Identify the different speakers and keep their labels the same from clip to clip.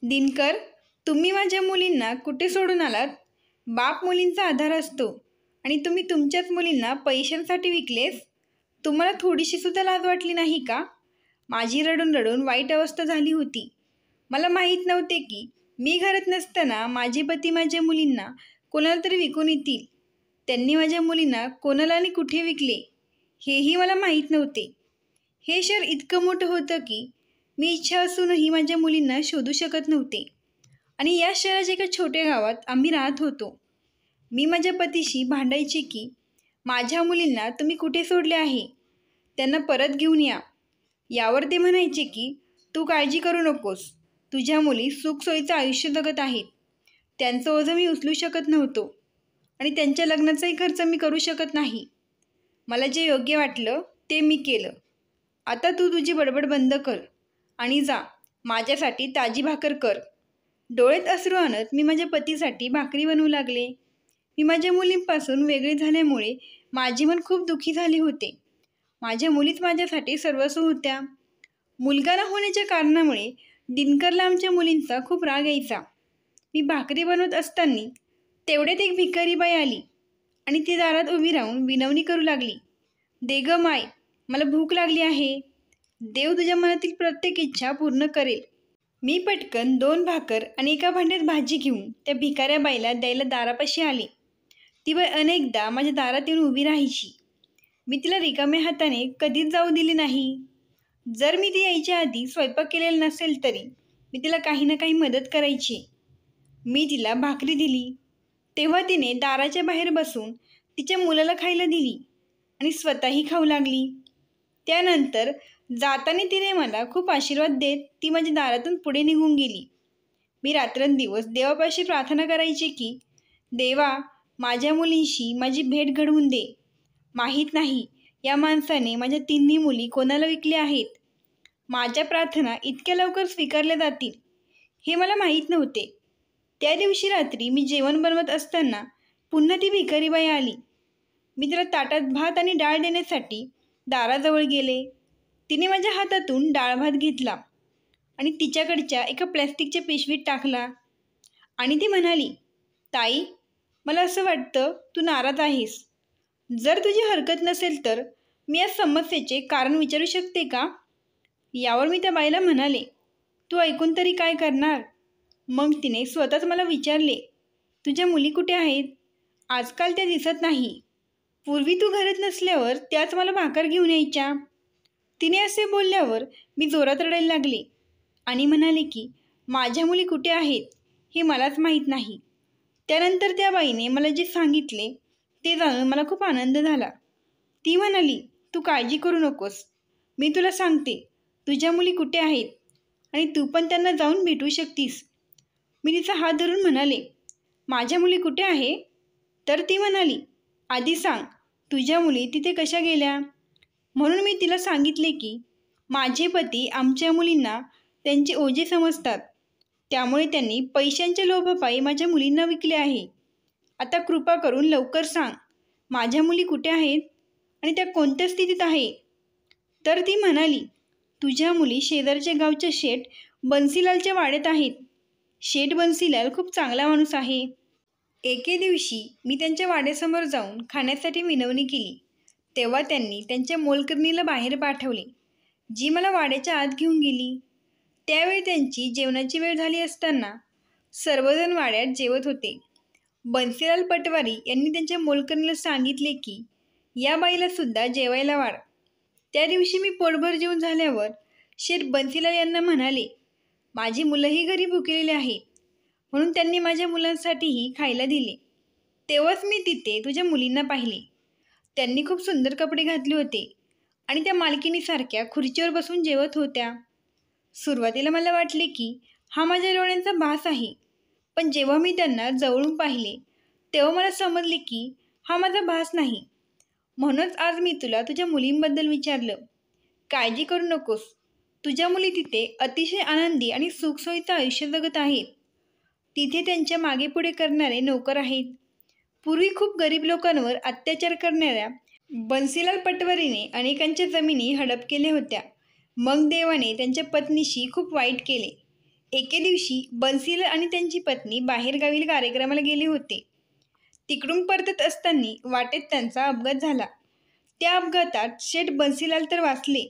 Speaker 1: दिनकर, तुम्ही माझ्या मुलींना कुठे सोडून आलात? बाप मुलींचा आधार असतो आणि तुम्ही तुमच्याच मुलींना पैशांसाठी विकलेस? तुम्हाला थोडीशी सुद्धा लाज वाटली नाही का? माझी रडून रडून वाईट अवस्था झाली होती. मला माहीत नव्हते की मी घरात नसताना माझे पती माझ्या मुलींना कोणाला तरी विकून येतील. त्यांनी माझ्या मुलींना कोणाला आणि कुठे विकले हेही मला माहीत नव्हते. हे शहर इतकं मोठं होतं की मी इच्छा असूनही माझ्या मुलींना शोधू शकत नव्हते. आणि या शहराच्या एका छोट्या गावात आम्ही राहत होतो. मी माझ्या पतीशी भांडायचे की माझ्या मुलींना तुम्ही कुठे सोडले आहे, त्यांना परत घेऊन या. यावर ते म्हणायचे की तू काळजी करू नकोस, तुझ्या मुली सुखसोयीचं आयुष्य जगत आहेत. त्यांचं ओझं मी उचलू शकत नव्हतो आणि त्यांच्या लग्नाचाही खर्च मी करू शकत नाही. मला जे योग्य वाटलं ते मी केलं. आता तू तुझी बडबड बंद कर आणि जा माझ्यासाठी ताजी भाकर कर. डोळ्यात अश्रू आणत मी माझ्या पतीसाठी भाकरी बनवू लागले. मी माझ्या मुलींपासून वेगळे झाल्यामुळे माझे मन खूप दुःखी झाले होते. माझ्या मुलीच माझ्यासाठी सर्वस्व होत्या. मुलगा न होण्याच्या कारणामुळे दिनकरला आमच्या मुलींचा खूप राग यायचा. मी भाकरी बनवत असताना तेवढ्यात एक भिकारी बाई आली आणि ती दारात उभी राहून विनवणी करू लागली. दे ग माय, मला भूक लागली आहे. देव तुझ्या मनातील प्रत्येक इच्छा पूर्ण करेल. मी पटकन 2 भाकर आणि एका भांड्यात भाजी घेऊन त्या भिकाऱ्या बाईला द्यायला दारापाशी आले. ती बाई अनेकदा माझ्या दारात येऊन उभी राहायची. मी तिला रिकाम्या हाताने कधीच जाऊ दिले नाही. जर मी ती यायच्या आधी स्वयंपाक केलेला नसेल तरी मी तिला काही ना काही मदत करायची. मी तिला भाकरी दिली तेव्हा तिने दाराच्या बाहेर बसून तिच्या मुलाला खायला दिली आणि स्वतःही खाऊ लागली. त्यानंतर जाताना तिने मला खूप आशीर्वाद देत ती माझ्या दारातून पुढे निघून गेली. मी रात्रंदिवस देवापाशी प्रार्थना करायची की देवा, माझ्या मुलींशी माझी भेट घडवून दे. माहीत नाही या माणसाने माझ्या 3 मुली कोणाला विकल्या आहेत. माझ्या प्रार्थना इतक्या लवकर स्वीकारल्या जातील हे मला माहीत नव्हते. त्या दिवशी रात्री मी जेवण बनवत असताना पुन्हा ती भिकारीबाई आली. मी तिला ताटात भात आणि डाळ देण्यासाठी दाराजवळ गेले. तिने माझ्या हातातून डाळ भात घेतला आणि तिच्याकडच्या एका प्लॅस्टिकच्या पिशवीत टाकला आणि ती म्हणाली, ताई, मला असं वाटतं तू नाराज आहेस. जर तुझी हरकत नसेल तर मी या समस्येचे कारण विचारू शकते का? यावर मी त्या बाईला म्हणाले, तू ऐकून तरी काय करणार? मग तिने स्वतःच मला विचारले, तुझ्या मुली कुठे आहेत? आजकाल त्या दिसत नाही. पूर्वी तू घरात नसल्यावर त्याच मला भाकर घेऊन यायच्या. तिने असे बोलल्यावर मी जोरात रडायला लागले आणि म्हणाले की माझ्या मुली कुठे आहेत हे मलाच माहीत नाही. त्यानंतर त्या बाईने मला जे सांगितले ते जाणून मला खूप आनंद झाला. ती म्हणाली, तू काळजी करू नकोस, मी तुला सांगते तुझ्या मुली कुठे आहेत आणि तू पण त्यांना जाऊन भेटू शकतीस. मी तिचा हात धरून म्हणाले, माझ्या मुली कुठे आहे? तर ती म्हणाली, आधी सांग तुझ्या मुली तिथे कशा गेल्या? म्हणून मी तिला सांगितले की माझे पती आमच्या मुलींना त्यांचे ओझे समजतात, त्यामुळे त्यांनी पैशांच्या लोभापायी माझ्या मुलींना विकले आहे. आता कृपा करून लवकर सांग माझ्या मुली कुठे आहेत आणि त्या कोणत्या स्थितीत आहे? तर ती म्हणाली, तुझ्या मुली शेजारच्या गावच्या शेठ बन्सीलालच्या वाड्यात आहेत. शेठ बन्सीलाल खूप चांगला माणूस आहे. एके दिवशी मी त्यांच्या वाड्यासमोर जाऊन खाण्यासाठी विनवणी केली तेव्हा त्यांनी त्यांच्या मोलकरणीला बाहेर पाठवले, जी मला वाड्याच्या आत घेऊन गेली. त्यावेळी त्यांची जेवणाची वेळ झाली असताना सर्वजण वाड्यात जेवत होते. बन्सीलाल पटवारी यांनी त्यांच्या मोलकरणीला सांगितले की या बाईला सुद्धा जेवायला वाढ. त्या दिवशी मी पोटभर जेवून झाल्यावर शेठ बन्सीलाल यांना म्हणाले, माझी मुलंही घरी भुकेलेली आहेत, म्हणून त्यांनी माझ्या मुलांसाठीही खायला दिले. तेव्हाच मी तिथे तुझ्या मुलींना पाहिले. त्यांनी खूप सुंदर कपडे घातले होते आणि त्या मालकिनीसारख्या खुर्चीवर बसून जेवत होत्या. सुरुवातीला मला वाटले की हा माझ्या डोळ्यांचा भास आहे, पण जेव्हा मी त्यांना जवळून पाहिले तेव्हा मला समजले की हा माझा भास नाही. म्हणूनच आज मी तुला तुझ्या मुलींबद्दल विचारलं. काळजी करू नकोस, तुझ्या मुली तिथे अतिशय आनंदी आणि सुखसोयीचं आयुष्य जगत आहेत. तिथे त्यांच्या मागे पुढे करणारे नोकर आहेत. पूर्वी खूप गरीब लोकांवर अत्याचार करणाऱ्या बन्सीलाल पटवारीने अनेकांच्या जमिनी हडप केल्या होत्या. मग देवाने त्यांच्या पत्नीशी खूप वाईट केले. एके दिवशी बन्सीलाल आणि त्यांची पत्नी बाहेरगावी कार्यक्रमाला गेले होते. तिकडून परतत असताना वाटेत त्यांचा अपघात झाला. त्या अपघातात शेठ बन्सीलाल तर वाचले,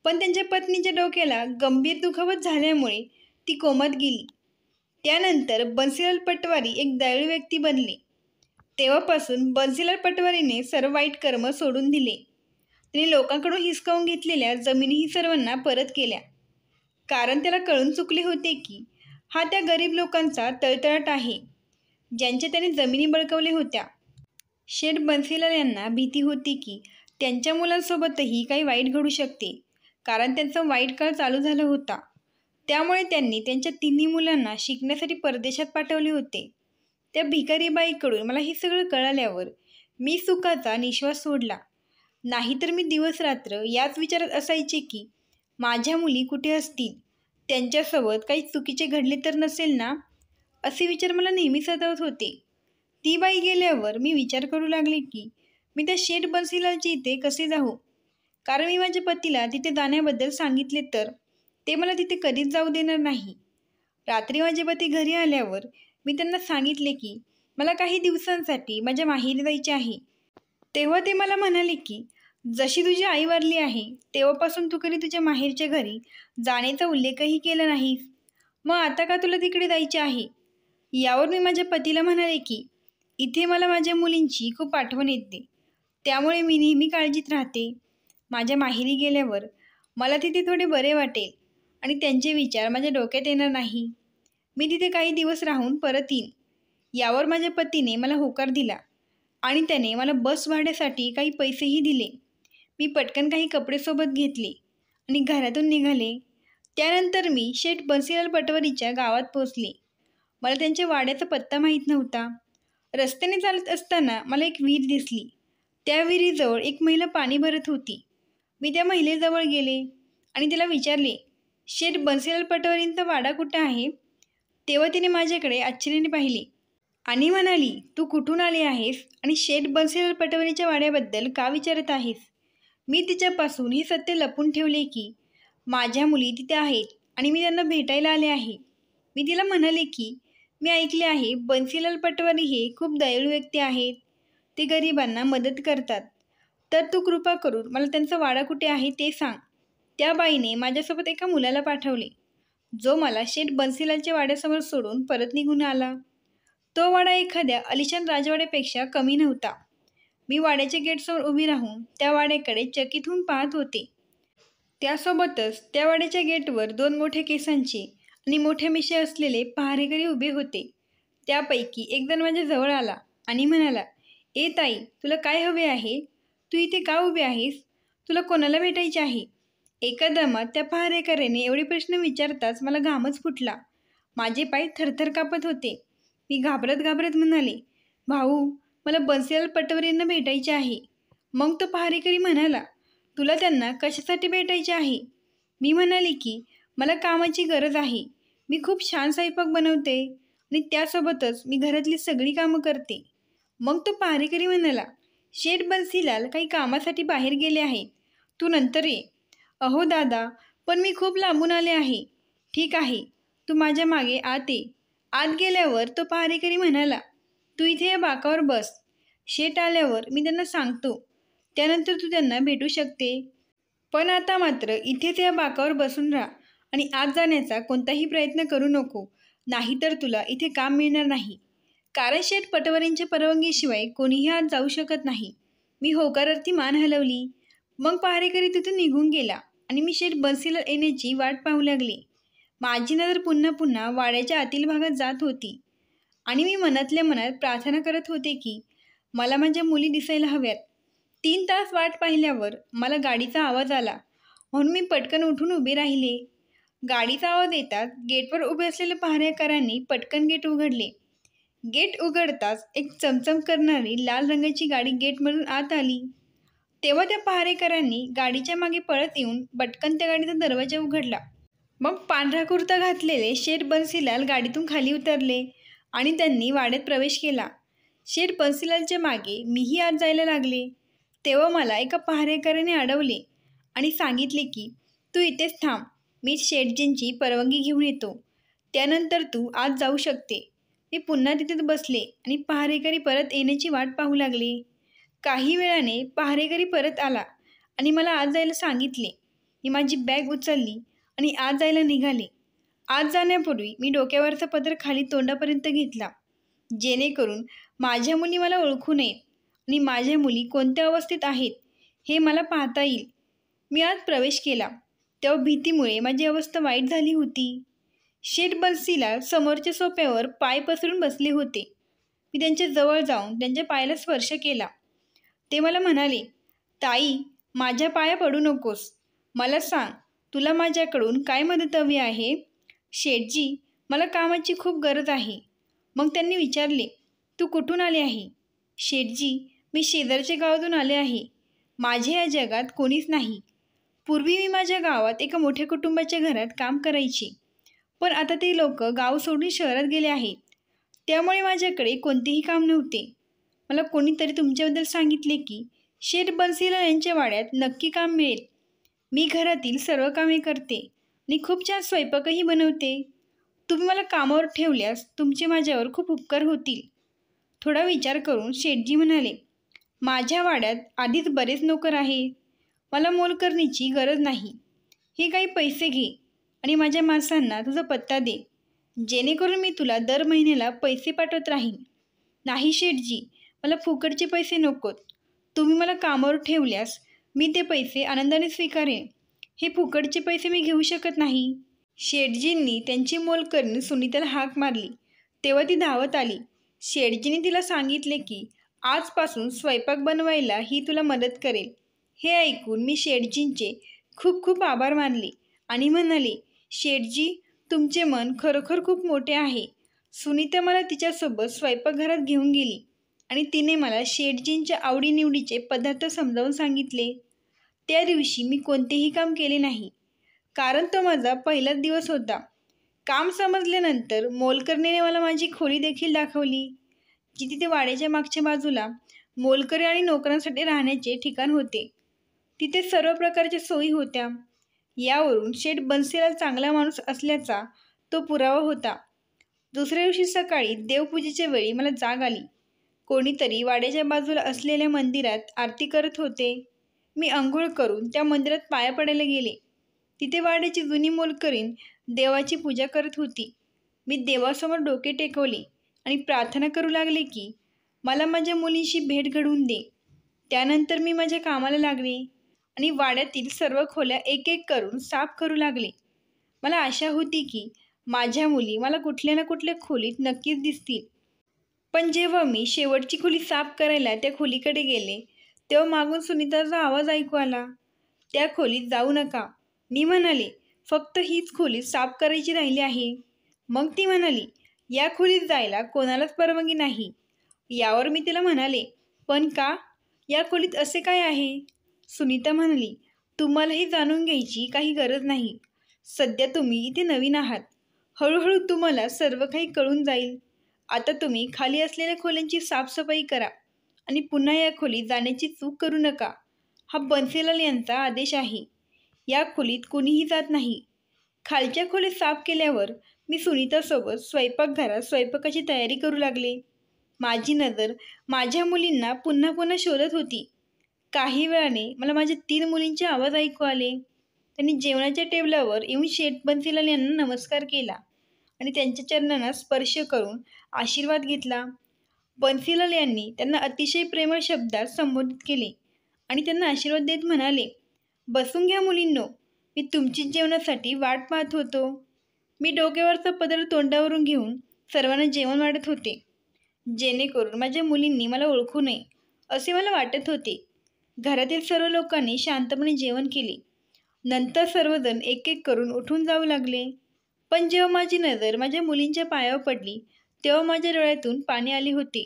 Speaker 1: पण त्यांच्या पत्नीच्या डोक्याला गंभीर दुखापत झाल्यामुळे ती कोमात गेली. त्यानंतर बन्सीलाल पटवारी एक दयाळू व्यक्ती बनले. तेव्हापासून बन्सीलाल पटवारीने सर्व वाईट कर्म सोडून दिले. त्याने लोकांकडून हिसकावून घेतलेल्या जमिनीही सर्वांना परत केल्या. कारण त्याला कळून चुकले होते की हा त्या गरीब लोकांचा तळतळाट आहे, ज्यांच्या त्याने जमिनी बळकावल्या होत्या. शेठ बन्सीलाल यांना भीती होती की त्यांच्या मुलांसोबतही काही वाईट घडू शकते, कारण त्यांचा वाईट काळ चालू झाला होता. त्यामुळे त्यांनी त्यांच्या तिन्ही मुलांना शिकण्यासाठी परदेशात पाठवले होते. त्या भिकारीबाईकडून मला हे सगळं कळाल्यावर मी सुखाचा निश्वास सोडला. नाहीतर मी दिवस रात्र याच विचारात असायचे की माझ्या मुली कुठे असतील, त्यांच्यासोबत काही चुकीचे घडले तर नसेल ना, असे विचार मला नेहमी सतावत होते. ती बाई गेल्यावर मी विचार करू लागले की मी त्या शेठ बन्सीलालची इथे कसे जाऊ, कारण मी माझ्या पतीला तिथे जाण्याबद्दल सांगितले तर ते मला तिथे कधीच जाऊ देणार नाही. रात्री माझे पती घरी आल्यावर मी त्यांना सांगितले की मला काही दिवसांसाठी माझ्या माहेरी जायचे आहे. तेव्हा ते मला म्हणाले की जशी तुझी आई वारली आहे तेव्हापासून तू कधी तुझ्या माहेरच्या घरी जाण्याचा उल्लेखही केला नाहीस, मग आता का तुला तिकडे जायचे आहे. यावर मी माझ्या पतीला म्हणाले की इथे मला माझ्या मुलींची खूप आठवण येते, त्यामुळे मी नेहमी काळजीत राहते. माझ्या माहेरी गेल्यावर मला तिथे थोडे बरे वाटेल आणि त्यांचे विचार माझ्या डोक्यात येणार नाही. मी तिथे काही दिवस राहून परत येईन. यावर माझ्या पतीने मला होकार दिला आणि त्याने मला बस भाड्यासाठी काही पैसेही दिले. मी पटकन काही कपडे सोबत घेतले आणि घरातून निघाले. त्यानंतर मी शेठ बन्सीलाल पटवारीच्या गावात पोचले. मला त्यांच्या वाड्याचा पत्ता माहीत नव्हता. रस्त्याने चालत असताना मला एक विहीर दिसली. त्या विहिरीजवळ एक महिला पाणी भरत होती. मी त्या महिलेजवळ गेले आणि तिला विचारले, शेठ बन्सीलाल पटवारींचा वाडा कुठं आहे. तेव्हा तिने माझ्याकडे आश्चर्याने पाहिले आणि म्हणाली, तू कुठून आले आहेस आणि शेठ बन्सीलाल पटवारीच्या वाड्याबद्दल का विचारत आहेस. मी तिच्यापासून हे सत्य लपून ठेवले की माझ्या मुली तिथे आहेत आणि मी त्यांना भेटायला आले आहे. मी तिला म्हणाले की मी ऐकले आहे बन्सीलाल पटवारी हे खूप दयाळू व्यक्ती आहेत, ते गरिबांना मदत करतात, तर तू कृपा करून मला त्यांचा वाडा कुठे आहे ते सांग. त्या बाईने माझ्यासोबत एका मुलाला पाठवले, जो मला शेठ बन्सीलालच्या वाड्यासमोर सोडून परत निघून आला. तो वाडा एखाद्या आलिशान राजवाड्यापेक्षा कमी नव्हता. मी वाड्याच्या गेटसमोर उभी राहून त्या वाड्याकडे चकित होऊन पाहत होते. त्यासोबतच त्या वाड्याच्या गेटवर 2 मोठे केसांचे आणि मोठ्या मिशा असलेले पहारेकरी उभे होते. त्यापैकी एक जण माझ्या जवळ आला आणि म्हणाला, ए ताई, तुला काय हवे आहे. तू इथे का उभे आहेस. तुला कोणाला भेटायचे आहे. एका दमात त्या पहारेकऱ्याने एवढे प्रश्न विचारताच मला घामच फुटला. माझे पाय थरथर कापत होते. मी घाबरत घाबरत म्हणाले, भाऊ, मला बन्सीलाल पटवारींना भेटायचे आहे. मग तो पहारेकरी म्हणाला, तुला त्यांना कशासाठी भेटायचे आहे. मी म्हणाले की मला कामाची गरज आहे. मी खूप छान स्वयंपाक बनवते आणि त्यासोबतच मी घरातली सगळी कामं करते. मग तो पहारेकरी म्हणाला, शेठ बन्सीलाल काही कामासाठी बाहेर गेले आहेत, तू नंतर ये. अहो दादा, पण मी खूप लांबून आले आहे. ठीक आहे, तू माझ्या मागे आत ये. आत गेल्यावर तो पहारेकरी म्हणाला, तू इथे या बाकावर बस. शेठ आल्यावर मी त्यांना सांगतो, त्यानंतर तू त्यांना भेटू शकते. पण आता मात्र इथेच या बाकावर बसून राहा आणि आत जाण्याचा कोणताही प्रयत्न करू नको, नाहीतर तुला इथे काम मिळणार नाही. कारण शेठ पटवारींच्या परवानगीशिवाय कोणीही आत जाऊ शकत नाही. मी होकारार्थी मान हलवली. मग पहारेकरी तिथून निघून गेला आणि मी शेठ बन्सीलाल येण्याची वाट पाहू लागले. माझी नजर पुन्हा पुन्हा वाड्याच्या आतील भागात जात होती आणि मी मनातल्या मनात प्रार्थना करत होते की मला माझ्या मुली दिसायला हव्यात. 3 तास वाट पाहिल्यावर मला गाडीचा आवाज आला, म्हणून मी पटकन उठून उभे राहिले. गाडीचा आवाज येताच गेटवर उभे असलेल्या पहारेकऱ्यांनी पटकन गेट उघडले. गेट उघडताच एक चमचम करणारी लाल रंगाची गाडी गेटमधून आत आली. तेव्हा त्या पहारेकऱ्यांनी गाडीच्या मागे पळत येऊन पटकन त्या गाडीचा दरवाजा उघडला. मग पांढरा कुर्ता घातलेले शेठ बन्सीलाल गाडीतून खाली उतरले आणि त्यांनी वाड्यात प्रवेश केला. शेठ बन्सीलालच्या मागे मीही आत जायला लागले. तेव्हा मला एका पहारेकऱ्याने अडवले आणि सांगितले की तू इथेच थांब, मी शेठजींची परवानगी घेऊन येतो. त्यानंतर तू आज जाऊ शकते. मी पुन्हा तिथेच बसले आणि पहारेकरी परत येण्याची वाट पाहू लागले. काही वेळाने पहारेकरी परत आला आणि मला आत जायला सांगितले. मी माझी बॅग उचलली आणि आत जायला निघाले. आत जाण्यापूर्वी मी डोक्यावरचा पदर खाली तोंडापर्यंत घेतला, जेणेकरून माझ्या मुली मला ओळखू नयेत आणि माझ्या मुली कोणत्या अवस्थेत आहेत हे मला पाहता येईल. मी आत प्रवेश केला तेव्हा भीतीमुळे माझी अवस्था वाईट झाली होती. शेठ बन्सीलाल समोरच्या सोफ्यावर पाय पसरून बसले होते. मी त्यांच्या जवळ जाऊन त्यांच्या पायाला स्पर्श केला. ते मला म्हणाले, ताई, माझ्या पाया पडू नकोस. मला सांग, तुला माझ्याकडून काय मदत हवी आहे? शेठजी, मला कामाची खूप गरज आहे. मग त्यांनी विचारले, तू कुठून आले आहे? शेठजी, मी शेजारच्या गावातून आले आहे. माझे या जगात कोणीच नाही. पूर्वी मी माझ्या गावात एका मोठ्या कुटुंबाच्या घरात काम करायचे, पण आता ते लोक गाव सोडून शहरात गेले आहेत. त्यामुळे माझ्याकडे कोणतेही काम नव्हते. मला कोणीतरी तुमच्याबद्दल सांगितले की शेठ बन्सीलाल यांच्या वाड्यात नक्की काम मिळेल. मी घरातील सर्व कामे करते आणि खूप छान स्वयंपाकही बनवते. तुम्ही मला कामावर ठेवल्यास तुमचे माझ्यावर खूप उपकार होतील. थोडा विचार करून शेठजी म्हणाले, माझ्या वाड्यात आधीच बरेच नोकर आहेत. मला मोल करण्याची गरज नाही. हे काही पैसे घे आणि माझ्या माणसांना तुझा पत्ता दे, जेणेकरून मी तुला दर महिन्याला पैसे पाठवत राहीन. नाही शेठजी, मला फुकटचे पैसे नकोत. तुम्ही मला कामावर ठेवल्यास मी ते पैसे आनंदाने स्वीकारेन. हे फुकटचे पैसे मी घेऊ शकत नाही. शेठजींनी त्यांची मोलकरणी सुनीताला हाक मारली तेव्हा ती धावत आली. शेठजींनी तिला सांगितले की आजपासून स्वयंपाक बनवायला ही तुला मदत करेल. हे ऐकून मी शेठजींचे खूप खूप आभार मानले आणि म्हणाले, शेठजी, तुमचे मन खरोखर खूप मोठे आहे. सुनीता मला तिच्यासोबत स्वयंपाकघरात घेऊन गेली आणि तिने मला शेठजींच्या आवडीनिवडीचे पदार्थ समजावून सांगितले. त्या दिवशी मी कोणतेही काम केले नाही, कारण तो माझा पहिलाच दिवस होता. काम समजल्यानंतर मोलकरणीने मला माझी खोली देखील दाखवली, जी तिथे वाड्याच्या मागच्या बाजूला मोलकरी आणि नोकरांसाठी राहण्याचे ठिकाण होते. तिथे सर्व प्रकारच्या सोयी होत्या. यावरून शेठ बन्सीलाल चांगला माणूस असल्याचा तो पुरावा होता. दुसऱ्या दिवशी सकाळी देवपूजेच्या वेळी मला जाग आली. कोणीतरी वाड्याच्या बाजूला असलेल्या मंदिरात आरती करत होते. मी अंघोळ करून त्या मंदिरात पाया पडायला गेले. तिथे वाड्याची जुनी मोलकरीण देवाची पूजा करत होती. मी देवासमोर डोके टेकवले आणि प्रार्थना करू लागले की मला माझ्या मुलींशी भेट घडवून दे. त्यानंतर मी माझ्या कामाला लागले आणि वाड्यातील सर्व खोल्या एक एक करून साफ करू लागले. मला आशा होती की माझ्या मुली मला कुठल्या ना कुठल्या खोलीत नक्कीच दिसतील. पण जेव्हा मी शेवटची खोली साफ करायला त्या खोलीकडे गेले तेव्हा मागून सुनीताचा आवाज ऐकू आला, त्या खोलीत जाऊ नका. मी म्हणाले, फक्त हीच खोली साफ करायची राहिली आहे. मग ती म्हणाली, या खोलीत जायला कोणालाच परवानगी नाही. यावर मी तिला म्हणाले, पण का? या खोलीत असे काय आहे? सुनीता म्हणाली, तुम्हालाही जाणून घ्यायची काही गरज नाही. सध्या तुम्ही इथे नवीन आहात. हळूहळू तुम्हाला सर्व काही कळून जाईल. आता तुम्ही खाली असलेल्या खोल्यांची साफसफाई करा आणि पुन्हा या खोलीत जाण्याची चूक करू नका. हा बन्सीलाल यांचा आदेश आहे. या खोलीत कोणीही जात नाही. खालच्या खोलीत साफ केल्यावर मी सुनीतासोबत स्वयंपाकघरात स्वयंपाकाची तयारी करू लागले. माझी नजर माझ्या मुलींना पुन्हा पुन्हा शोधत होती. काही वेळाने मला माझ्या 3 मुलींचे आवाज ऐकू आले. त्यांनी जेवणाच्या टेबलावर येऊन शेठ बन्सीलाल यांना नमस्कार केला आणि त्यांच्या चरणांना स्पर्श करून आशीर्वाद घेतला. बन्सीलाल यांनी त्यांना अतिशय प्रेमळ शब्दात संबोधित केले आणि त्यांना आशीर्वाद देत म्हणाले, बसून घ्या मुलींनो, मी तुमचीच जेवणासाठी वाट पाहत होतो. मी डोक्यावरचा पदर तोंडावरून घेऊन सर्वांना जेवण वाढत होते, जेणेकरून माझ्या मुलींनी मला ओळखू नये असे मला वाटत होते. घरातील सर्व लोकांनी शांतपणे जेवण केले. नंतर सर्वजण एक एक करून उठून जाऊ लागले. पण जेव्हा माझी नजर माझ्या मुलींच्या पायावर पडली तेव्हा माझ्या डोळ्यातून पाणी आले होते.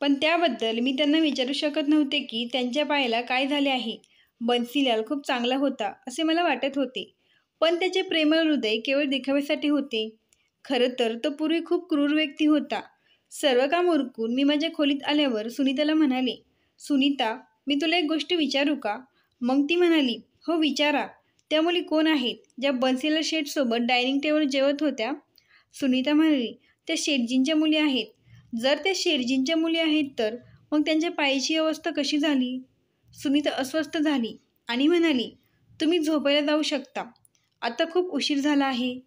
Speaker 1: पण त्याबद्दल मी त्यांना विचारू शकत नव्हते की त्यांच्या पायाला काय झाले आहे. बन्सीलाल खूप चांगला होता असे मला वाटत होते, पण त्याचे प्रेमळ हृदय केवळ दिखाव्यासाठी होते. खरं तर तो पूर्वी खूप क्रूर व्यक्ती होता. सर्व काम उरकून मी माझ्या खोलीत आल्यावर सुनीताला म्हणाले, सुनीता, मी तुला एक गोष्ट विचारू का? मग ती म्हणाली, हो विचारा. त्या मुली कोण आहेत ज्या बन्सीलाल शेठसोबत डायनिंग टेबलवर जेवत होत्या? सुनीता म्हणाली, त्या शेठजींच्या मुली आहेत. जर त्या शेठजींच्या मुली आहेत तर मग त्यांच्या पायाची अवस्था कशी झाली? सुनीता अस्वस्थ झाली आणि म्हणाली, तुम्ही झोपायला जाऊ शकता. आता खूप उशीर झाला आहे.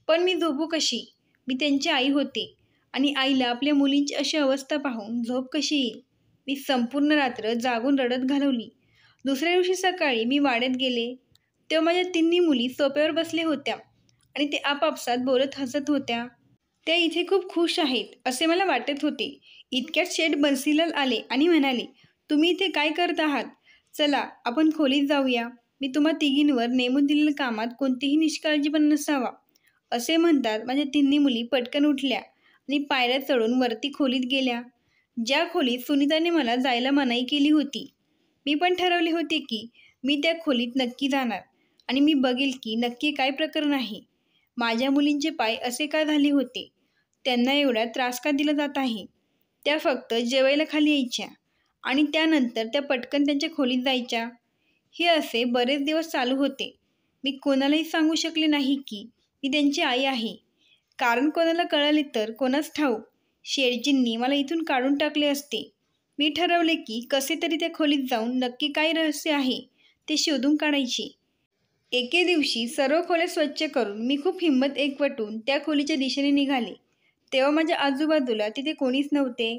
Speaker 1: पण मी झोपू कशी? मी त्यांची आई होते आणि आईला आपल्या मुलींची अशी अवस्था पाहून झोप कशी येईल? मी संपूर्ण रात्र जागून रडत घालवली. दुसऱ्या दिवशी सकाळी मी वाड्यात गेले तेव्हा माझ्या तिन्ही मुली सोफ्यावर बसल्या होत्या आणि ते आपापसात बोलत हसत होत्या. त्या इथे खूप खुश आहेत असे मला वाटत होते. इतक्यात शेठ बन्सीलाल आले आणि म्हणाले, तुम्ही इथे काय करत आहात? चला आपण खोलीत जाऊया. मी तुम्हा तिघींवर नेमून दिलेल्या कामात कोणतीही निष्काळजीपणा नसावा. असे म्हणतात माझ्या तिन्ही मुली पटकन उठल्या आणि पायऱ्या चढून वरती खोलीत गेल्या, ज्या खोलीत सुनीताने मला जायला मनाई केली होती. मी पण ठरवले होते की मी त्या खोलीत नक्की जाणार आणि मी बघेल की नक्की काय प्रकरण आहे. माझ्या मुलींचे पाय असे का झाले होते? त्यांना एवढा त्रास का दिला जात आहे? त्या फक्त जेवायला खाली यायच्या आणि त्यानंतर त्या पटकन त्यांच्या खोलीत जायच्या. हे असे बरेच दिवस चालू होते. मी कोणालाही सांगू शकले नाही की मी त्यांची आई आहे, कारण कोणाला कळाले तर कोणास ठाऊक शेठजींनी मला इथून काढून टाकले असते. मी ठरवले की कसे तरी त्या खोलीत जाऊन नक्की काय रहस्य आहे ते शोधून काढायचे. एके दिवशी सर्व खोल्या स्वच्छ करून मी खूप हिंमत एकवटून त्या खोलीच्या दिशेने निघाले. तेव्हा माझ्या आजूबाजूला तिथे कोणीच नव्हते,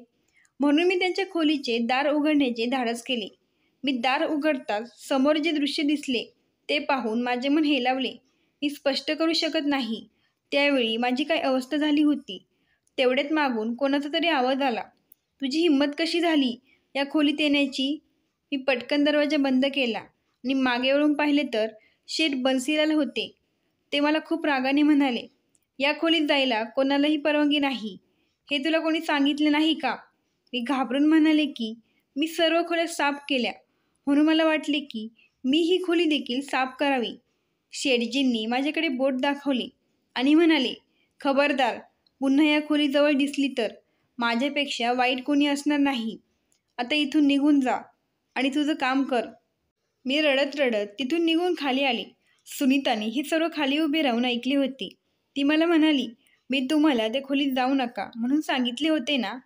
Speaker 1: म्हणून मी त्यांच्या खोलीचे दार उघडण्याचे धाडस केले. मी दार उघडताच समोर जे दृश्य दिसले ते पाहून माझे मन हेलावले. मी स्पष्ट करू शकत नाही त्यावेळी माझी काय अवस्था झाली होती. तेवढ्यात मागून कोणाचा तरी आवाज आला, तुझी हिंमत कशी झाली या खोलीत येण्याची? मी पटकन दरवाजा बंद केला आणि मागे वळून पाहिले तर शेठ बन्सीलाल होते. ते मला खूप रागाने म्हणाले, या खोलीत जायला कोणालाही परवानगी नाही, हे तुला कोणी सांगितले नाही का? मी घाबरून म्हणाले की मी सर्व खोल्या साफ केल्या, म्हणून मला वाटले की मी ही खोली देखील साफ करावी. शेठजींनी माझ्याकडे बोट दाखवले आणि म्हणाले, खबरदार, पुन्हा या खोलीजवळ दिसली तर माझ्यापेक्षा वाईट कोणी असणार नाही. आता इथून निघून जा आणि तुझं काम कर. मी रडत रडत तिथून निघून खाली आले. सुनीताने हे सर्व खाली उभे राहून ऐकले होते. ती मला म्हणाली, मी तुम्हाला त्या खोलीत जाऊ नका म्हणून सांगितले होते ना.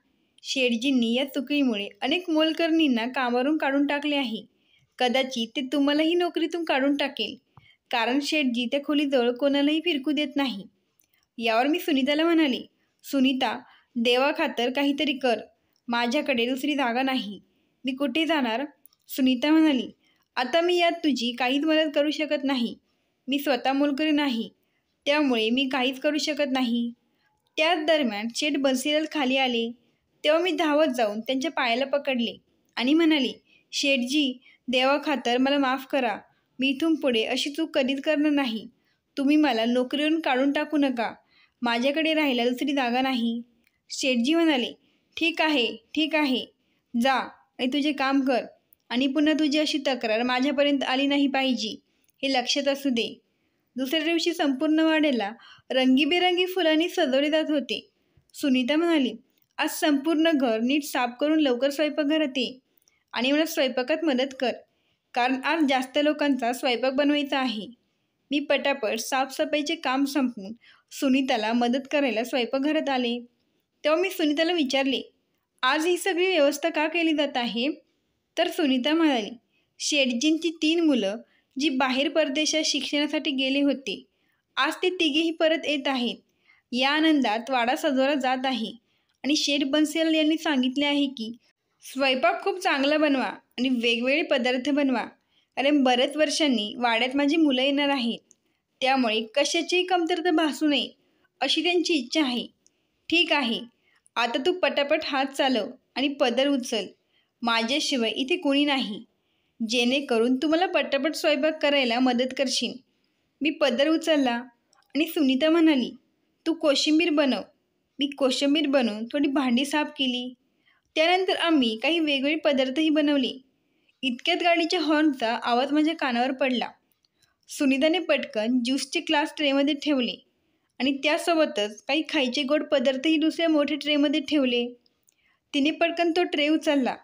Speaker 1: शेठजींनी या चुकीमुळे अनेक मोलकरणींना कामावरून काढून टाकले आहे. कदाचित ते तुम्हालाही नोकरीतून काढून टाकेल, कारण शेठजी त्या खोलीजवळ कोणालाही फिरकू देत नाही. यावर मी सुनीताला म्हणाले, सुनीता, देवाखातर काहीतरी कर. माझ्याकडे दुसरी जागा नाही. मी कुठे जाणार? सुनीता म्हणाली, आता मी यात तुझी काहीच मदत करू शकत नाही. मी स्वतः मोलकरी नाही, त्यामुळे मी काहीच करू शकत नाही. त्याच दरम्यान शेठ बन्सीलाल खाली आले. तेव्हा मी धावत जाऊन त्यांच्या पायाला पकडले आणि म्हणाले, शेठजी, देवाखातर मला माफ करा. मी इथून पुढे अशी चूक कधीच करणार नाही. तुम्ही मला नोकरीवरून काढून टाकू नका. माझ्याकडे राहायला दुसरी जागा नाही. शेठजी म्हणाले, ठीक आहे, ठीक आहे, जा आणि तुझे काम कर आणि पुन्हा तुझी अशी तक्रार माझ्यापर्यंत आली नाही पाहिजे, हे लक्षात असू दे. दुसऱ्या दिवशी संपूर्ण वाड्याला रंगीबेरंगी फुलांनी सजवले जात होते. सुनीता म्हणाली, आज संपूर्ण घर नीट साफ करून लवकर स्वयंपाकघरात ये आणि मला स्वयंपाकात मदत कर, कारण आज जास्त लोकांचा स्वयंपाक बनवायचा आहे. मी पटापट साफसफाईचे काम संपवून सुनीताला मदत करायला स्वयंपाकघरात आले. तेव्हा मी सुनीताला विचारले, आज ही सगळी व्यवस्था का केली जात आहे? तर सुनीता म्हणाली, शेठजींची 3 मुलं जी बाहेर परदेशात शिक्षणासाठी गेले होते, आज ते तिघेही परत येत आहेत. या आनंदात वाडा सजवला जात आहे आणि शेठ बन्सीलाल यांनी सांगितले आहे की स्वयंपाक खूप चांगला बनवा आणि वेगवेगळे पदार्थ बनवा, कारण बऱ्याच वर्षांनी वाड्यात माझी मुलं येणार आहेत. त्यामुळे कशाचीही कमतरता भासू नये अशी त्यांची इच्छा आहे. ठीक आहे, आता तू पटापट हात चालव आणि पदर उचल. माझ्याशिवाय इथे कोणी नाही, जेणेकरून तू मला पटापट स्वयंपाक करायला मदत करशील. मी पदर उचलला आणि सुनीता म्हणाली, तू कोशिंबीर बनव. मी कोशिंबीर बनवून थोडी भांडी साफ केली. त्यानंतर आम्ही काही वेगवेगळे पदार्थही बनवले. इतक्यात गाडीच्या हॉर्नचा आवाज माझ्या कानावर पडला. सुनीताने पटकन ज्यूसचे ग्लास ट्रेमध्ये ठेवले आणि त्यासोबतच काही खायचे गोड पदार्थही दुसऱ्या मोठ्या ट्रेमध्ये ठेवले. तिने पटकन तो ट्रे उचलला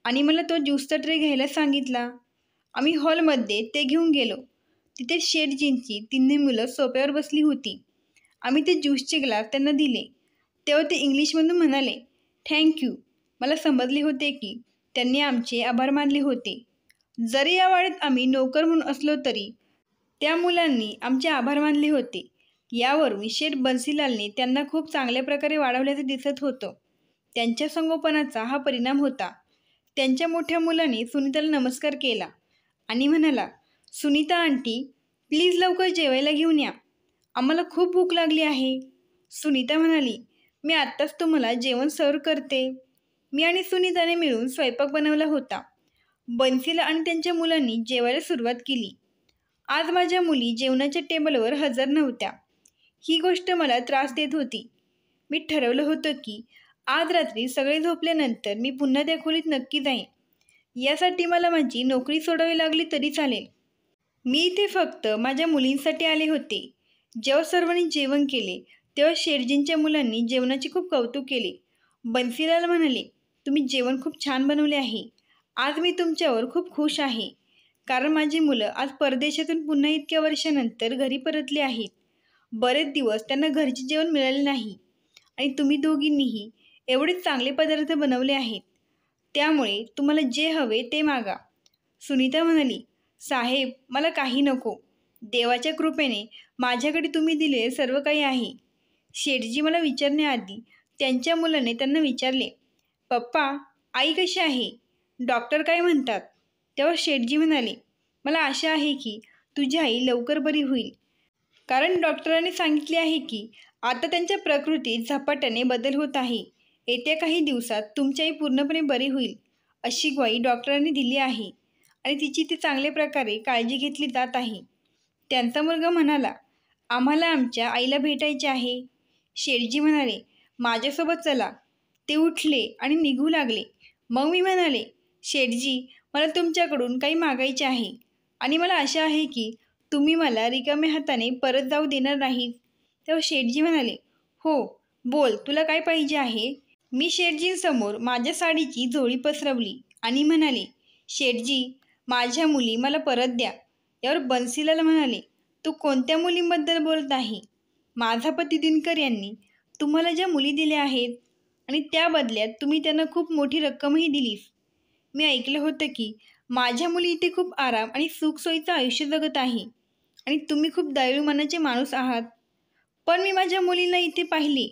Speaker 1: आणि मला तो ज्यूसचा ट्रे घ्यायला सांगितला. आम्ही हॉलमध्ये ते घेऊन गेलो. तिथे शेठजींची 3 मुलं सोफ्यावर बसली होती आम्ही ते ज्यूसचे ग्लास त्यांना दिले तेव्हा ते इंग्लिशमधून म्हणाले, थँक्यू. मला समजले होते की त्यांनी आमचे आभार मानले होते. जरी या वाड्यात आम्ही नोकर म्हणून असलो तरी त्या मुलांनी आमचे आभार मानले होते. यावरून शेठ बन्सीलालने त्यांना खूप चांगल्या प्रकारे वाढवल्याचे दिसत होतं. त्यांच्या संगोपनाचा हा परिणाम होता. त्यांच्या मोठ्या मुलाने सुनीताला नमस्कार केला आणि म्हणाला, सुनीता आंटी, प्लीज लवकर जेवायला घेऊन या. आम्हाला खूप भूक लागली आहे. सुनीता म्हणाली, मी आत्ताच तुम्हाला जेवण सर्व करते. मी आणि सुनीताने मिळून स्वयंपाक बनवला होता. बन्सीलाल आणि त्यांच्या मुलांनी जेवायला सुरुवात केली. आज माझ्या मुली जेवणाच्या टेबलवर हजर नव्हत्या. ही गोष्ट मला त्रास देत होती. मी ठरवलं होतं की आज रात्री सगळे झोपल्यानंतर मी पुन्हा त्या खोलीत नक्की जाईन. यासाठी मला माझी नोकरी सोडावी लागली तरी चालेल. मी इथे फक्त माझ्या मुलींसाठी आले होते. जेव्हा सर्वांनी जेवण केले तेव्हा शेठजींच्या मुलांनी जेवणाचे खूप कौतुक केले. बन्सीलाल म्हणाले, तुम्ही जेवण खूप छान बनवले आहे. आज मी तुमच्यावर खूप खुश आहे. कारण माझी मुलं आज परदेशातून पुन्हा इतक्या वर्षानंतर घरी परतली आहेत. बरेच दिवस त्यांना घरचे जेवण मिळाले नाही आणि तुम्ही दोघींनीही एवढे चांगले पदार्थ बनवले आहेत. त्यामुळे तुम्हाला जे हवे ते मागा. सुनीता म्हणाली, साहेब, मला काही नको. देवाच्या कृपेने माझ्याकडे तुम्ही दिलेले सर्व काही आहे. शेठजी मला विचारण्याआधी त्यांच्या मुलाने त्यांना विचारले, पप्पा, आई कशी आहे? डॉक्टर काय म्हणतात? तेव्हा शेठजी म्हणाले, मला आशा आहे की तुझी आई लवकर बरी होईल. कारण डॉक्टरांनी सांगितले आहे की आता त्यांच्या प्रकृतीत झपाट्याने बदल होत आहे. येत्या काही दिवसात तुमची आई पूर्णपणे बरी होईल अशी ग्वाही डॉक्टरांनी दिली आहे आणि तिची ती चांगल्या प्रकारे काळजी घेतली जात आहे. त्यांचा मुलगा म्हणाला, आम्हाला आमच्या आईला भेटायचे आहे. शेठजी म्हणाले, माझ्यासोबत चला. ते उठले आणि निघू लागले. मग मी म्हणाले, शेठजी, मला तुमच्याकडून काही मागायचे आहे आणि मला आशा आहे की तुम्ही मला रिकाम्या हाताने परत जाऊ देणार नाहीत. तेव्हा शेठजी म्हणाले, हो, बोल, तुला काय पाहिजे आहे? मी शेठजींसमोर माझ्या साडीची झोळी पसरवली आणि म्हणाले, शेठजी, माझ्या मुली मला परत द्या. यावर बन्सीलाल म्हणाले, तू कोणत्या मुलींबद्दल बोलत आहे? माझा पती दिनकर यांनी तुम्हाला ज्या मुली दिल्या आहेत आणि त्या बदल्यात तुम्ही त्यांना खूप मोठी रक्कमही दिलीस. मी ऐकलं होतं की माझ्या मुली इथे खूप आराम आणि सुखसोयीचं आयुष्य जगत आहे आणि तुम्ही खूप दयाळू मनाचे माणूस आहात. पण मी माझ्या मुलींना इथे पाहिले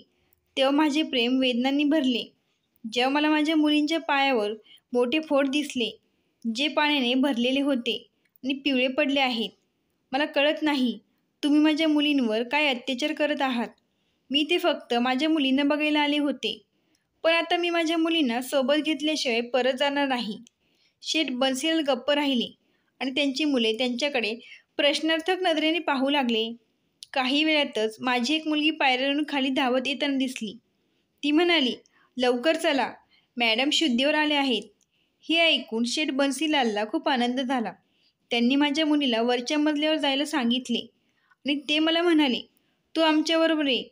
Speaker 1: तेव्हा माझे प्रेम वेदनांनी भरले. जेव्हा मला माझ्या मुलींच्या पायावर मोठे फोड दिसले, जे पाण्याने भरलेले होते आणि पिवळे पडले आहेत, मला कळत नाही तुम्ही माझ्या मुलींवर काय अत्याचार करत आहात. मी ते फक्त माझ्या मुलींना बघायला आले होते. पण आता मी माझ्या मुलींना सोबत घेतल्याशिवाय परत जाणार नाही. शेठ बन्सीलाल गप्प राहिले आणि त्यांची मुले त्यांच्याकडे प्रश्नार्थक नजरेने पाहू लागले. काही वेळातच माझी एक मुलगी पायऱ्यांवरून खाली धावत येताना दिसली. ती म्हणाली, लवकर चला, मॅडम शुद्धीवर आले आहेत. हे ऐकून शेठ बन्सीलालला खूप आनंद झाला. त्यांनी माझ्या मुलीला वरच्या मजल्यावर जायला सांगितले आणि ते मला म्हणाले, तू आमच्याबरोबर ये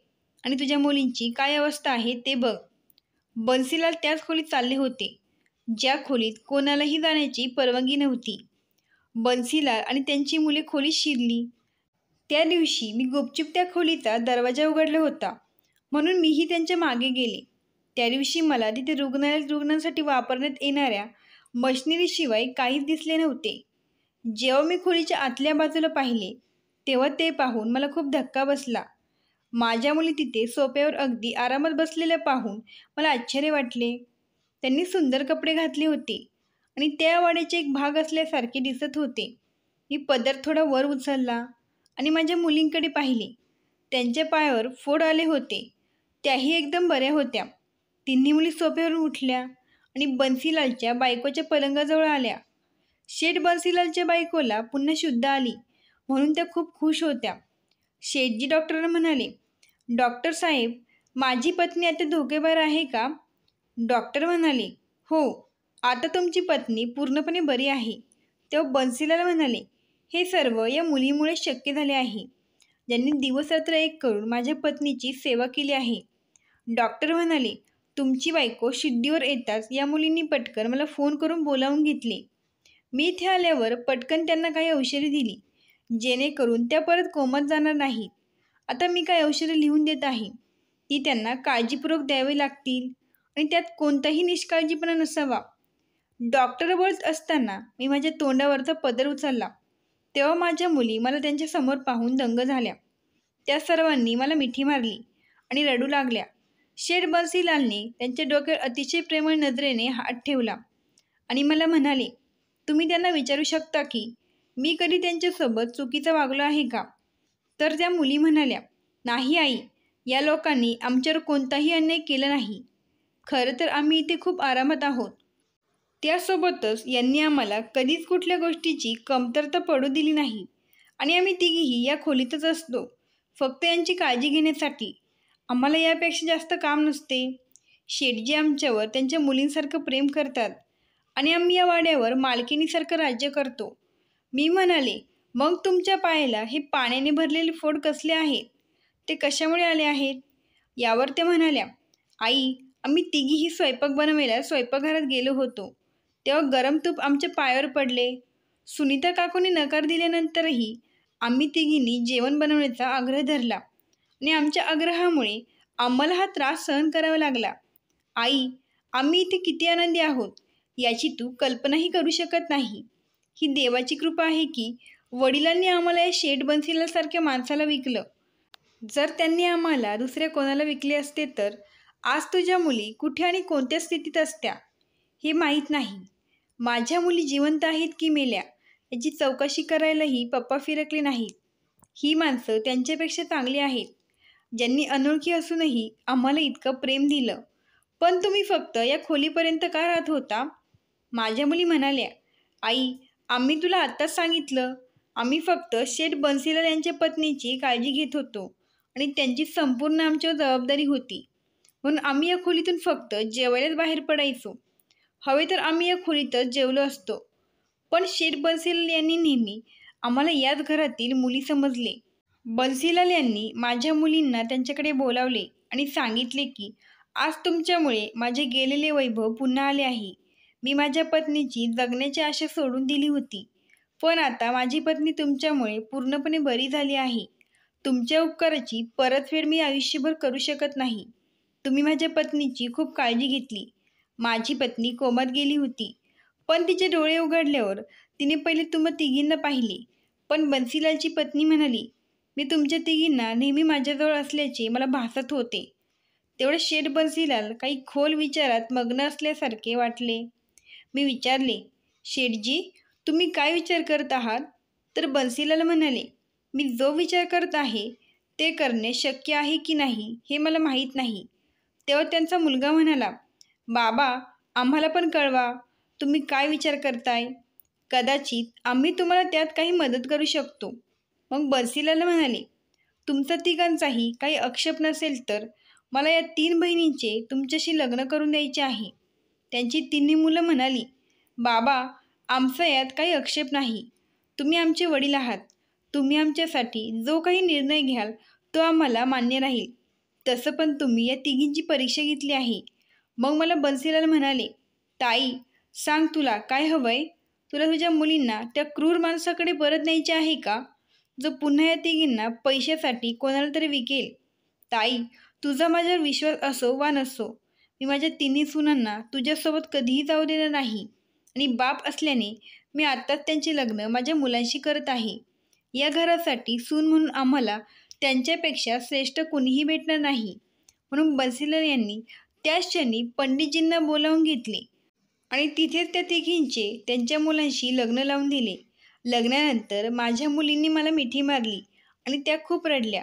Speaker 1: आणि तुझ्या मुलींची काय अवस्था आहे ते बघ. बन्सीलाल त्याच खोलीत चालले होते, ज्या खोलीत कोणालाही जाण्याची परवानगी नव्हती. बन्सीलाल आणि त्यांची मुले खोलीत शिरली. त्या दिवशी मी गुपचूप त्या खोलीचा दरवाजा उघडला होता, म्हणून मीही त्यांच्या मागे गेले. त्या दिवशी मला तिथे रुग्णालयात रुग्णांसाठी वापरण्यात येणाऱ्या मशिनरीशिवाय काहीच दिसले नव्हते. जेव्हा मी खोलीच्या आतल्या बाजूला पाहिले तेव्हा ते पाहून मला खूप धक्का बसला. माझ्या मुली तिथे सोफ्यावर अगदी आरामात बसलेल्या पाहून मला आश्चर्य वाटले. त्यांनी सुंदर कपडे घातले होते आणि त्या वाड्याचे एक भाग असल्यासारखे दिसत होते. मी पदर थोडा वर उचलला आणि माझ्या मुलींकडे पाहिले. त्यांच्या पायावर फोड आले होते, त्याही एकदम बऱ्या होत्या. तिन्ही मुली सोफ्यावरून उठल्या आणि बन्सीलालच्या बायकोच्या पलंगाजवळ आल्या. शेठ बन्सीलालच्या बायकोला पुन्हा शुद्ध आली म्हणून त्या खूप खुश होत्या. शेठजी डॉक्टरांना म्हणाले, डॉक्टर साहेब, माझी पत्नी आता धोकेबाहेर आहे का? डॉक्टर म्हणाले, हो, आता तुमची पत्नी पूर्णपणे बरी आहे. तेव्हा बन्सीलाल म्हणाले, हे सर्व या मुलीमुळे शक्य झाले आहे, ज्यांनी दिवसरात्र एक करून माझ्या पत्नीची सेवा केली आहे. डॉक्टर म्हणाले, तुमची बायको शुद्धीवर येताच या मुलींनी पटकन मला फोन करून बोलावून घेतले. मी इथे आल्यावर पटकन त्यांना काही औषधी दिली, जेणेकरून त्या परत कोमात जाणार नाहीत आता मी काय औषधं लिहून देत आहे ती त्यांना काळजीपूर्वक द्यावी लागतील आणि त्यात कोणताही निष्काळजीपणा नसावा. डॉक्टर बोलत असताना मी माझ्या तोंडावरचा पदर उचलला. तेव्हा माझ्या मुली मला त्यांच्यासमोर पाहून दंग झाल्या. त्या सर्वांनी मला मिठी मारली आणि रडू लागल्या. शेठ बन्सीलालने त्यांच्या डोक्यावर अतिशय प्रेमळ नजरेने हात ठेवला आणि मला म्हणाले, तुम्ही त्यांना विचारू शकता की मी कधी त्यांच्यासोबत चुकीचं वागलो आहे का? तर त्या मुली म्हणाल्या, नाही आई, या लोकांनी आमच्यावर कोणताही अन्याय केला नाही. खरं तर आम्ही इथे खूप आरामात आहोत. त्यासोबतच यांनी आम्हाला कधीच कुठल्या गोष्टीची कमतरता पडू दिली नाही आणि आम्ही तिघीही या खोलीतच असतो, फक्त यांची काळजी घेण्यासाठी. आम्हाला यापेक्षा जास्त काम नसते. शेठजी आमच्यावर त्यांच्या मुलींसारखं प्रेम करतात आणि आम्ही या वाड्यावर मालकिनीसारखं राज्य करतो. मी म्हणाले, मग तुमच्या पायाला हे पाण्याने भरलेले फोड कसले आहेत? ते कशामुळे आले आहेत? यावर ते म्हणाल्या, आई, आम्ही तिघीही स्वयंपाक बनवायला स्वयंपाकघरात गेलो होतो, तेव्हा गरम तूप आमच्या पायावर पडले. सुनीता काकूंनी नकार दिल्यानंतरही आम्ही तिघींनी जेवण बनवण्याचा आग्रह धरला आणि आमच्या आग्रहामुळे आम्हाला हा त्रास सहन करावा लागला. आई, आम्ही इथे किती आनंदी आहोत याची तू कल्पनाही करू शकत नाही. ही देवाची कृपा आहे की वडिलांनी आम्हाला या शेठ बन्सीलालसारख्या माणसाला विकलं. जर त्यांनी आम्हाला दुसऱ्या कोणाला विकले असते तर आज तुझ्या मुली कुठे आणि कोणत्या स्थितीत असत्या हे माहीत नाही. माझ्या मुली जिवंत आहेत की मेल्या याची चौकशी करायलाही पप्पा फिरकले नाहीत. ही माणसं त्यांच्यापेक्षा चांगली आहेत, ज्यांनी अनोळखी असूनही आम्हाला इतकं प्रेम दिलं. पण तुम्ही फक्त या खोलीपर्यंत का राहत होता? माझ्या मुली म्हणाल्या, आई, आम्ही तुला आत्ताच सांगितलं. आम्ही फक्त शेठ बन्सीलाल यांच्या पत्नीची काळजी घेत होतो आणि त्यांची संपूर्ण आमच्यावर जबाबदारी होती, म्हणून आम्ही या खोलीतून फक्त जेवायलाच बाहेर पडायचो. हवे तर आम्ही या खोलीतच जेवलो असतो. पण शेठ बन्सीलाल यांनी नेहमी आम्हाला याच घरातील मुली समजले. बन्सीलाल यांनी माझ्या मुलींना त्यांच्याकडे बोलावले आणि सांगितले की आज तुमच्यामुळे माझे गेलेले वैभव पुन्हा आले आहे. मी माझ्या पत्नीची जगण्याची आशा सोडून दिली होती, पण आता माझी पत्नी तुमच्यामुळे पूर्णपणे बरी झाली आहे. तुमच्या उपकाराची परतफेड मी आयुष्यभर करू शकत नाही. तुम्ही माझ्या पत्नीची खूप काळजी घेतली. माझी पत्नी कोमात गेली होती, पण तिचे डोळे उघडल्यावर तिने पहिले तुम्हा तिघींना पाहिले. पण बन्सीलालची पत्नी म्हणाली, मी तुमच्या तिघींना नेहमी माझ्याजवळ असल्याचे मला भासत होते. तेवढे शेठ बन्सीलाल काही खोल विचारात मग्न असल्यासारखे वाटले. मी विचारले, शेठजी, तुम्ही काय विचार करत आहात? तर बन्सीलाल म्हणाले, मी जो विचार करत आहे ते करणे शक्य आहे की नाही हे मला माहीत नाही. तेव्हा त्यांचा मुलगा म्हणाला, बाबा, आम्हाला पण कळवा, तुम्ही काय विचार करताय. कदाचित आम्ही तुम्हाला त्यात काही मदत करू शकतो. मग बन्सीलाल म्हणाले, तुमचा तिघांचाही काही आक्षेप नसेल तर मला या 3 बहिणींचे तुमच्याशी लग्न करून द्यायचे आहे. त्यांची तिन्ही मुलं म्हणाली, बाबा, आमचा यात काही आक्षेप नाही. तुम्ही आमचे वडील आहात. तुम्ही आमच्यासाठी जो काही निर्णय घ्याल तो आम्हाला मान्य राहील. तसं पण तुम्ही या तिघींची परीक्षा घेतली आहे. मग मला बन्सीलाल म्हणाले, ताई, सांग तुला काय हवंय? तुला तुझ्या मुलींना त्या क्रूर माणसाकडे परत न्यायचे आहे का, जो पुन्हा या तिघींना पैशासाठी कोणाला तरी विकेल? ताई, तुझा माझ्यावर विश्वास असो वा नसो, मी माझ्या तिन्ही सुनांना तुझ्यासोबत कधीही जाऊ देणार नाही आणि बाप असल्याने मी आत्ताच त्यांचे लग्न माझ्या मुलांशी करत आहे. या घरासाठी सून म्हणून आम्हाला त्यांच्यापेक्षा श्रेष्ठ कुणीही भेटणार नाही. म्हणून बन्सीलाल यांनी त्याच क्षणी पंडितजींना बोलावून घेतले आणि तिथेच त्या तिघींचे त्यांच्या मुलांशी लग्न लावून दिले. लग्नानंतर माझ्या मुलींनी मला मिठी मारली आणि त्या खूप रडल्या.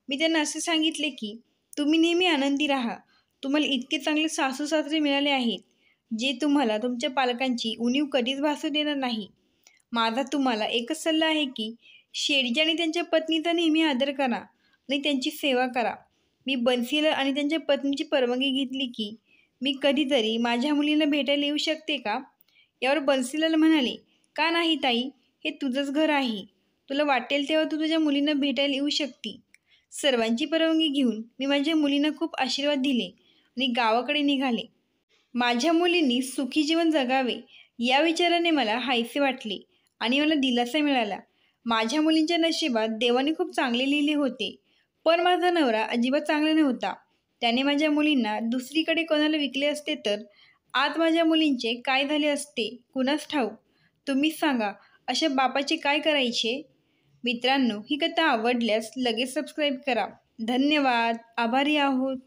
Speaker 1: मी त्यांना असे सांगितले की तुम्ही नेहमी आनंदी राहा. तुम्हाला इतके चांगले सासू सासरे मिळाले आहेत जे तुम्हाला तुमच्या पालकांची उणीव कधीच भासू देणार नाही. माझा तुम्हाला एकच सल्ला आहे की शेठजी आणि त्यांच्या पत्नीचा नेहमी आदर करा आणि त्यांची सेवा करा. मी बन्सीलाल आणि त्यांच्या पत्नीची परवानगी घेतली की मी कधीतरी माझ्या मुलीला भेटायला येऊ शकते का? यावर बन्सीलाल म्हणाले, का नाही ताई, हे तुझंच घर आहे. तुला वाटेल तेव्हा तू तुझ्या मुलींना भेटायला येऊ शकते. सर्वांची परवानगी घेऊन मी माझ्या मुलींना खूप आशीर्वाद दिले आणि गावाकडे निघाले. माझ्या मुलींनी सुखी जीवन जगावे या विचाराने मला हायसे वाटले आणि मला दिलासा मिळाला. माझ्या मुलींच्या नशिबात देवाने खूप चांगले लिहिले होते. पण माझा नवरा अजिबात चांगला नव्हता. त्याने माझ्या मुलींना दुसरीकडे कोणाला विकले असते तर आज माझ्या मुलींचे काय झाले असते कुणास ठाऊक. तुम्हीच सांगा, अशा बापाचे काय करायचे. मित्रांनो, ही कथा आवडल्यास लगेच सबस्क्राईब करा. धन्यवाद. आभारी आहोत.